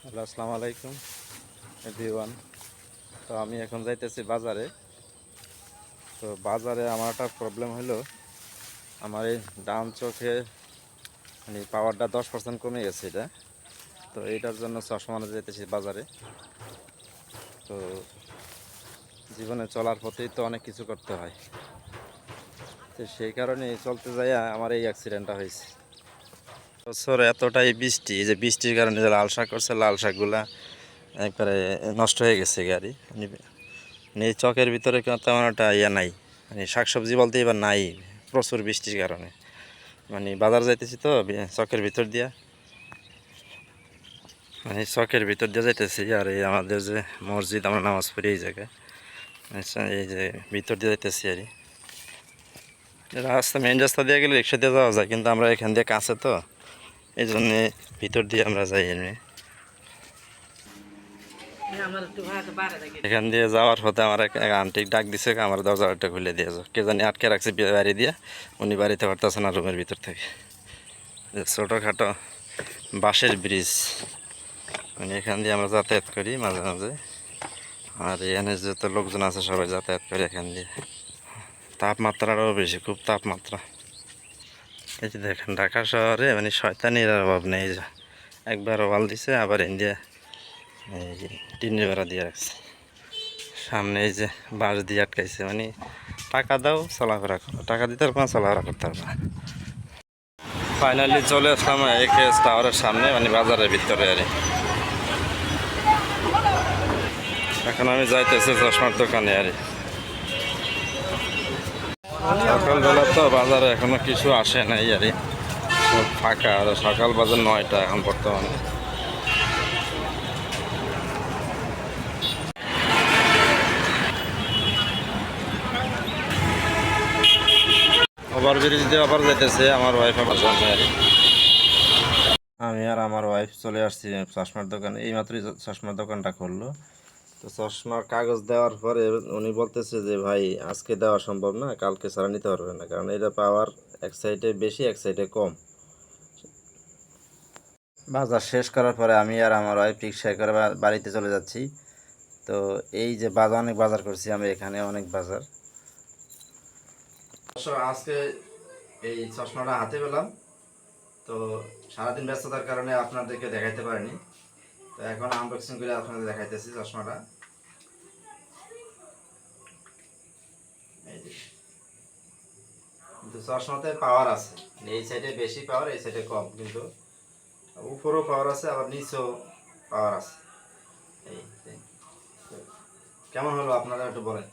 Hello, আসসালামু আলাইকুম everyone. তো আমি এখন যাইতেছি বাজারে। তো বাজারে আমার একটা প্রবলেম হলো, আমার এই ডান চোখে মানে পাওয়ারটা 10% কমে গেছে এটা। তো এইটার জন্য চশমা আনতে যাইতেছি বাজারে। তো জীবনে চলার পথেই তো অনেক কিছু করতে হয়, তো সেই কারণে চলতে যাইয়া আমার এই অ্যাক্সিডেন্টটা হয়েছে। বছর এতটাই বৃষ্টি, এই যে বৃষ্টির কারণে যে লাল শাক করছে, লাল শাকগুলা একবারে নষ্ট হয়ে গেছে গাড়ি। মানে এই চকের ভিতরে তেমন একটা ইয়ে নাই, মানে শাকসবজি বলতে এবার নাই, প্রচুর বৃষ্টির কারণে। মানে বাজার যাইতেছি তো চকের ভিতর দিয়া, মানে চকের ভিতর দিয়ে যাইতেছি। আর এই আমাদের যে মসজিদ, আমরা নামাজ পড়ি এই জায়গায়, আচ্ছা এই যে ভিতর দিয়ে যাইতেছি। আর রাস্তা, মেন রাস্তা দিয়ে গেলে রিক্সা দিয়ে যাওয়া যায়, কিন্তু আমরা এখান দিয়ে কাছে তো, এই জন্যে ভিতর দিয়ে আমরা যাই। এমনি এখান দিয়ে যাওয়ার পথে আমার এক আন্টি ডাক দিছে, আমার দরজাটা খুলে দিয়েছে, কে জানি আটকে রাখছে বাড়ি দিয়ে, উনি বাড়িতে পারতেছে না রুমের ভিতর থেকে। ছোটোখাটো বাঁশের ব্রিজ, মানে এখান দিয়ে আমরা যাতায়াত করি মাঝে মাঝে। আর এখানে যত লোকজন আছে সবাই যাতায়াত করে এখান দিয়ে। তাপমাত্রাটাও বেশি, খুব তাপমাত্রা। এই যে দেখেন, ঢাকা শহরে মানে শয়তানির অভাব নেই। একবার ওয়াল দিছে, আবার ইন্ডিয়া এই যে টিনের বেড়া দিয়ে রাখছে, সামনে এই যে বাঁশ দিয়ে আটকাইছে। মানে টাকা দাও চলাফেরা করো, টাকা দিতে পারবো না, চলাফেরা করতে পারবো না। ফাইনালি চলে আসলাম একেএস টাওয়ারের সামনে, মানে বাজারের ভিতরে। আর এখন আমি যাইতেছি চশমার দোকানে। আর সকালবেলা তো বাজারে এখনো কিছু আসে নাই, আর সব ফাঁকা। আর সকাল বাজার 9টা এখন বর্তমানে। ওভারব্রিজ দিয়ে আবার যাইতেছে আমার ওয়াইফ আমার সামনে। আর আমি আর আমার ওয়াইফ চলে আসছি চশমার দোকানে। এইমাত্রই চশমার দোকানটা করলো। তো চশমার কাগজ দেওয়ার পরে উনি বলতেছে যে ভাই আজকে দেওয়া সম্ভব না, কালকে ছাড়া নিতে পারবে না, কারণ এটা পাওয়ার এক সাইডে বেশি, এক সাইডে কম। বাজার শেষ করার পরে আমি আর আমার ওয়াইফ রিক্সায় করে বাড়িতে চলে যাচ্ছি। তো এই যে বাজার, অনেক বাজার করছি আমি এখানে, অনেক বাজার। আজকে এই চশমাটা হাতে পেলাম, তো সারাদিন ব্যস্ততার কারণে আপনাদেরকে দেখাইতে পারিনি। তো এখন আনবক্সিং করে আপনাদের দেখাইতেছি চশমাটা। কিন্তু চশমাতে পাওয়ার আছে, এই সাইডে বেশি পাওয়ার, এই সাইডে কম, কিন্তু উপরেও পাওয়ার আছে, আবার নিচেও পাওয়ার আছে। এই কেমন হলো আপনারা একটু বলেন।